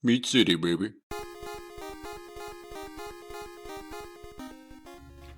Meat City, baby.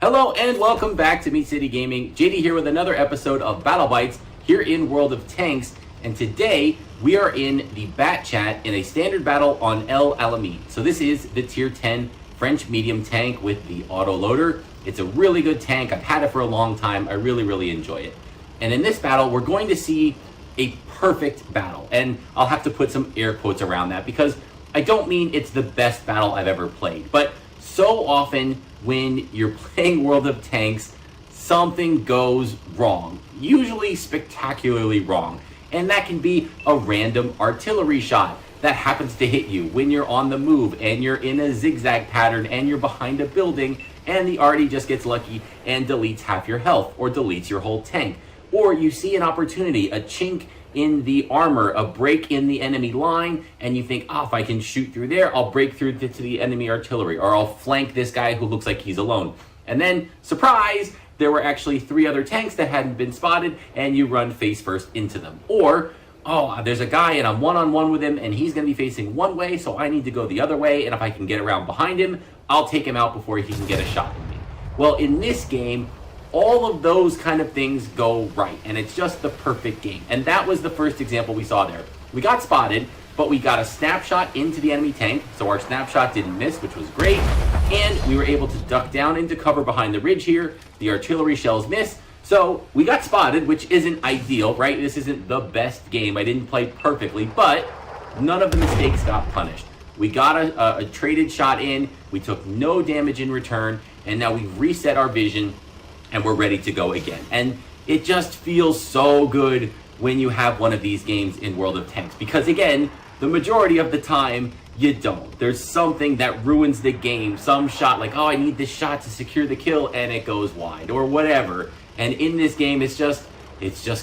Hello and welcome back to Meat City Gaming. JD here with another episode of Battle Bites here in World of Tanks. And today we are in the Bat Chat in a standard battle on El Alamein. So this is the tier 10 French medium tank with the auto loader. It's a really good tank. I've had it for a long time. I really enjoy it. And in this battle, we're going to see a perfect battle. And I'll have to put some air quotes around that because I don't mean it's the best battle I've ever played. But so often when you're playing World of Tanks, something goes wrong. Usually spectacularly wrong. And that can be a random artillery shot that happens to hit you when you're on the move and you're in a zigzag pattern and you're behind a building and the arty just gets lucky and deletes half your health or deletes your whole tank. Or you see an opportunity, a chink in the armor, a break in the enemy line, and you think, oh, if I can shoot through there, I'll break through to the enemy artillery, or I'll flank this guy who looks like he's alone. And then, surprise, there were actually 3 other tanks that hadn't been spotted, and you run face first into them. Or, oh, there's a guy and I'm one-on-one with him, and he's going to be facing one way, so I need to go the other way, and if I can get around behind him, I'll take him out before he can get a shot at me. Well, in this game, all of those kind of things go right, and it's just the perfect game. And that was the first example we saw there. We got spotted, but we got a snapshot into the enemy tank, so our snapshot didn't miss, which was great. And we were able to duck down into cover behind the ridge here. The artillery shells missed, so we got spotted, which isn't ideal, right? This isn't the best game. I didn't play perfectly, but none of the mistakes got punished. We got a traded shot in, we took no damage in return, and now we've reset our vision and we're ready to go again. And it just feels so good when you have one of these games in World of Tanks. Because again, the majority of the time, you don't. There's something that ruins the game. Some shot like, oh, I need this shot to secure the kill, and it goes wide, or whatever. And in this game, it's just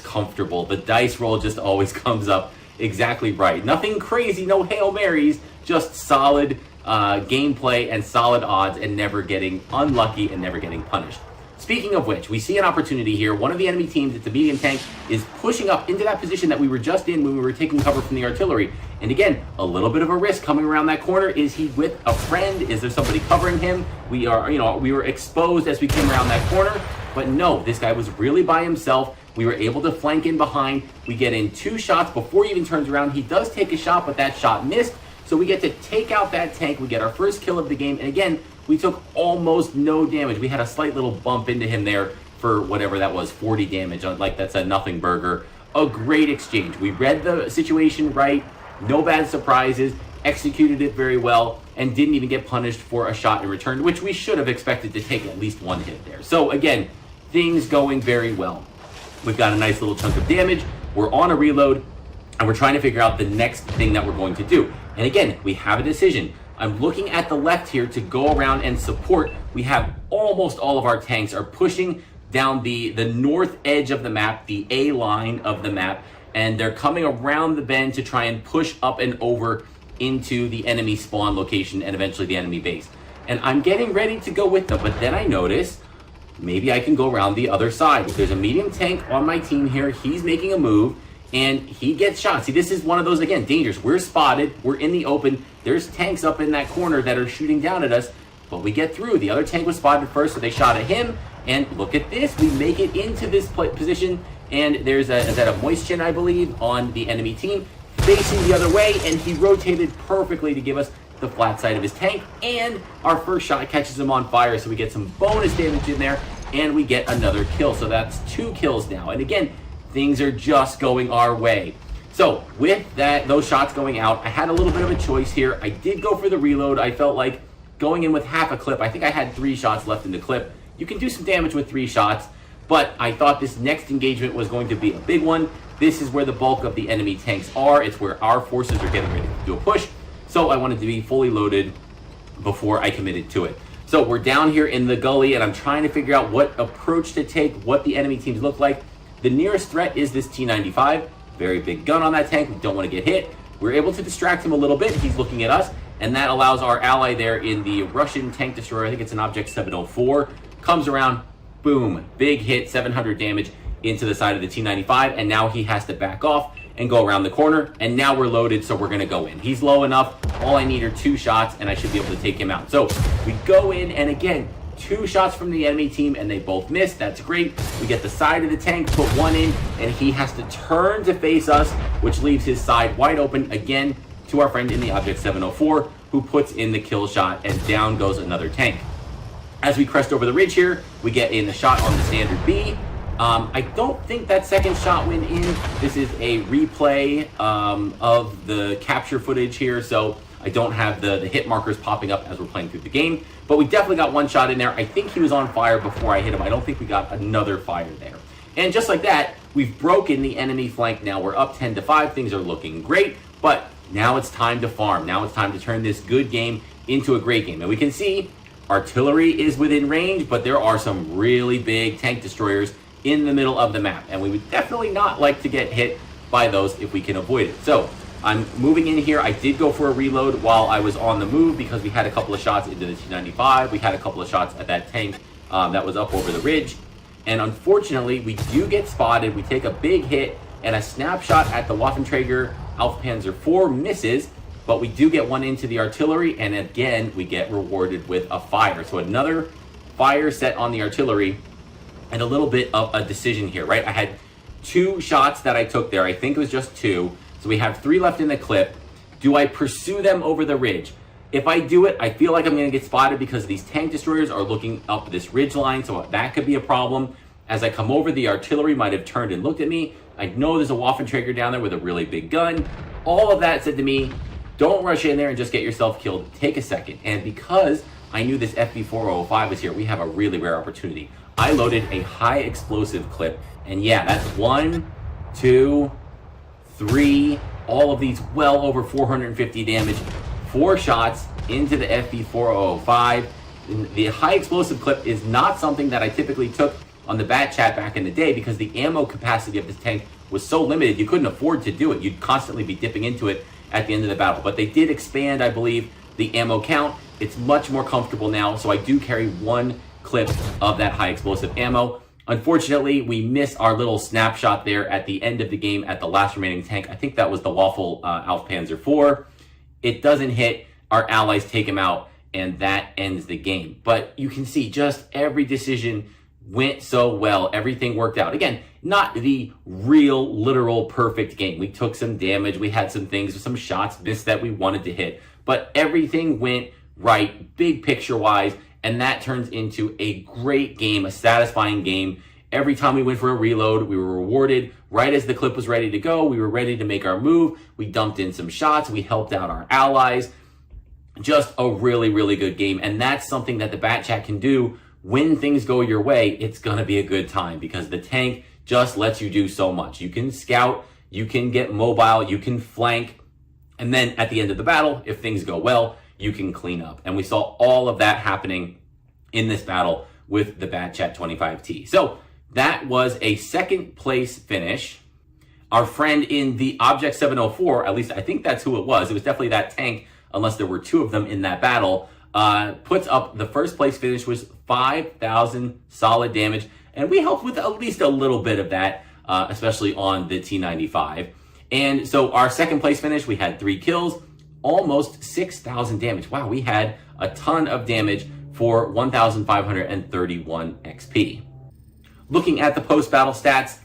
comfortable. The dice roll just always comes up exactly right. Nothing crazy, no Hail Marys, just solid gameplay and solid odds and never getting unlucky and never getting punished. Speaking of which, we see an opportunity here. One of the enemy teams, it's a medium tank, is pushing up into that position that we were just in when we were taking cover from the artillery. And again, a little bit of a risk coming around that corner. Is he with a friend? Is there somebody covering him? We were exposed as we came around that corner. But no, this guy was really by himself. We were able to flank in behind. We get in 2 shots before he even turns around. He does take a shot, but that shot missed. So we get to take out that tank. We get our first kill of the game. And again, we took almost no damage. We had a slight little bump into him there for whatever that was, 40 damage. Like, that's a nothing burger. A great exchange. We read the situation right. No bad surprises. Executed it very well. And didn't even get punished for a shot in return, which we should have expected to take at least 1 hit there. So again, things going very well. We've got a nice little chunk of damage. We're on a reload. And we're trying to figure out the next thing that we're going to do. And again, we have a decision. I'm looking at the left here to go around and support. We have almost all of our tanks are pushing down the north edge of the map, the A line of the map, and they're coming around the bend to try and push up and over into the enemy spawn location and eventually the enemy base. And I'm getting ready to go with them, but then I notice maybe I can go around the other side. If there's a medium tank on my team here, he's making a move, and he gets shot. See, this is one of those, again, dangers. We're spotted. We're in the open. There's tanks up in that corner that are shooting down at us, but we get through. The other tank was spotted first, so they shot at him. And look at this. We make it into this position, and there's is that a moist chin, I believe, on the enemy team, facing the other way, and he rotated perfectly to give us the flat side of his tank, and our first shot catches him on fire, so we get some bonus damage in there, and we get another kill. So that's 2 kills now. And again, things are just going our way. So with those shots going out, I had a little bit of a choice here. I did go for the reload. I felt like going in with half a clip. I think I had 3 shots left in the clip. You can do some damage with 3 shots, but I thought this next engagement was going to be a big one. This is where the bulk of the enemy tanks are. It's where our forces are getting ready to do a push. So I wanted to be fully loaded before I committed to it. So we're down here in the gully, and I'm trying to figure out what approach to take, what the enemy teams look like. The nearest threat is this T-95. Very big gun on that tank. We don't want to get hit. We're able to distract him a little bit. He's looking at us, and that allows our ally there in the Russian tank destroyer, I think it's an Object 704, comes around, boom, big hit, 700 damage into the side of the T-95, and now he has to back off and go around the corner. And now we're loaded, so we're going to go in. He's low enough. All I need are 2 shots, and I should be able to take him out. So we go in, and again, 2 shots from the enemy team, and they both missed. That's great. We get the side of the tank, put 1 in, and he has to turn to face us, which leaves his side wide open again to our friend in the Object 704, who puts in the kill shot, and down goes another tank. As we crest over the ridge here, we get in the shot on the standard B. I don't think that second shot went in. This is a replay of the capture footage here, so I don't have the hit markers popping up as we're playing through the game. But we definitely got 1 shot in there. I think he was on fire before I hit him. I don't think we got another fire there. And just like that, we've broken the enemy flank. Now we're up 10-5. Things are looking great, but now it's time to farm. Now it's time to turn this good game into a great game. And we can see artillery is within range, but there are some really big tank destroyers in the middle of the map, and we would definitely not like to get hit by those if we can avoid it. So I'm moving in here. I did go for a reload while I was on the move because we had a couple of shots into the T-95. We had a couple of shots at that tank that was up over the ridge, and unfortunately we do get spotted. We take a big hit, and a snapshot at the Waffenträger Panzer IV misses, but we do get 1 into the artillery, and again we get rewarded with a fire. So another fire set on the artillery, and a little bit of a decision here, right? I had 2 shots that I took there. I think it was just 2. So we have 3 left in the clip. Do I pursue them over the ridge? If I do it, I feel like I'm going to get spotted because these tank destroyers are looking up this ridge line, so that could be a problem. As I come over, the artillery might have turned and looked at me. I know there's a Waffenträger down there with a really big gun. All of that said to me, don't rush in there and just get yourself killed. Take a second. And because I knew this FB405 was here, we have a really rare opportunity. I loaded a high explosive clip, and yeah, that's 1, 2, 3, all of these well over 450 damage, 4 shots into the FB405. The high explosive clip is not something that I typically took on the Bat Chat back in the day because the ammo capacity of this tank was so limited, you couldn't afford to do it. You'd constantly be dipping into it at the end of the battle. But they did expand, I believe, the ammo count. It's much more comfortable now, so I do carry 1 clip of that high explosive ammo. Unfortunately, we missed our little snapshot there at the end of the game at the last remaining tank. I think that was the Waffle Panzer IV. It doesn't hit. Our allies take him out, and that ends the game. But you can see just every decision went so well. Everything worked out. Again, not the real, literal, perfect game. We took some damage. We had some things, some shots missed that we wanted to hit. But everything went right, big picture-wise, and that turns into a great game, a satisfying game. Every time we went for a reload, we were rewarded. Right as the clip was ready to go, we were ready to make our move. We dumped in some shots. We helped out our allies. Just a really, really good game. And that's something that the Bat Chat can do when things go your way. It's going to be a good time because the tank just lets you do so much. You can scout, you can get mobile, you can flank. And then at the end of the battle, if things go well, you can clean up. And we saw all of that happening in this battle with the Bat Chat 25T. So that was a 2nd place finish. Our friend in the Object 704, at least I think that's who it was definitely that tank, unless there were 2 of them in that battle, puts up the 1st place finish, was 5,000 solid damage. And we helped with at least a little bit of that, especially on the T95. And so our 2nd place finish, we had 3 kills, almost 6,000 damage. Wow, we had a ton of damage for 1,531 XP. Looking at the post-battle stats,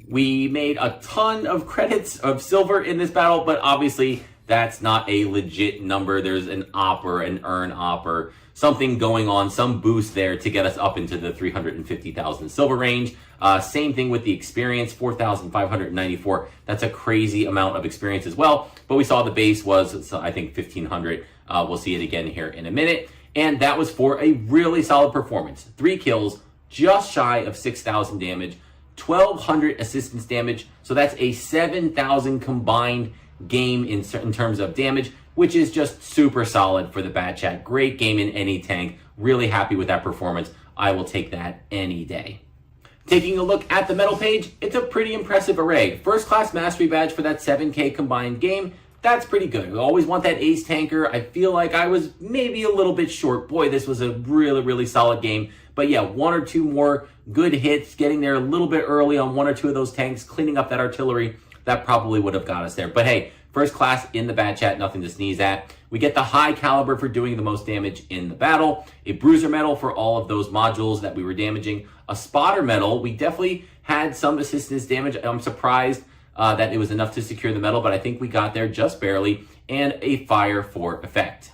we made a ton of credits of silver in this battle, but obviously that's not a legit number. There's an op or an earn op or something going on, some boost there to get us up into the 350,000 silver range. Same thing with the experience, 4,594. That's a crazy amount of experience as well. But we saw the base was, I think, 1,500. We'll see it again here in a minute. And that was for a really solid performance. 3 kills, just shy of 6,000 damage, 1,200 assistance damage. So that's a 7,000 combined game in terms of damage, which is just super solid for the Bat Chat. Great game in any tank. Really happy with that performance. I will take that any day. Taking a look at the medal page, it's a pretty impressive array. First class mastery badge for that 7K combined game. That's pretty good. We always want that ace tanker. I feel like I was maybe a little bit short. Boy, this was a really, really solid game. But yeah, 1 or 2 more good hits, getting there a little bit early on 1 or 2 of those tanks, cleaning up that artillery. that probably would have got us there. But hey, first class in the bat chat, nothing to sneeze at. We get the high caliber for doing the most damage in the battle, a bruiser medal for all of those modules that we were damaging, a spotter medal. We definitely had some assistance damage. I'm surprised that it was enough to secure the medal, but I think we got there just barely, and a fire for effect.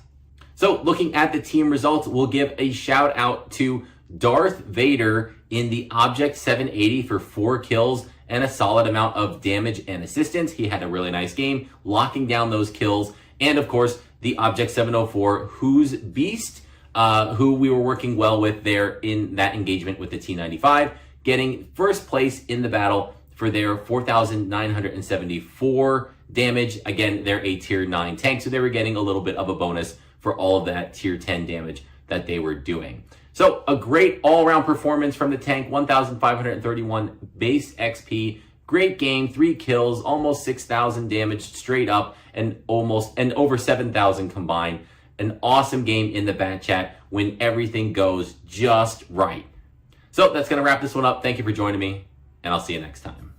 So looking at the team results, we'll give a shout out to Darth Vader in the Object 780 for 4 kills and a solid amount of damage and assistance. He had a really nice game, locking down those kills. And of course, the Object 704, who's Beast, who we were working well with there in that engagement with the T-95, getting first place in the battle for their 4,974 damage. Again, they're a tier 9 tank, so they were getting a little bit of a bonus for all of that tier 10 damage that they were doing. So a great all-around performance from the tank, 1,531 base XP, great game, 3 kills, almost 6,000 damage straight up, and over 7,000 combined. An awesome game in the bat chat when everything goes just right. So that's going to wrap this one up. Thank you for joining me, and I'll see you next time.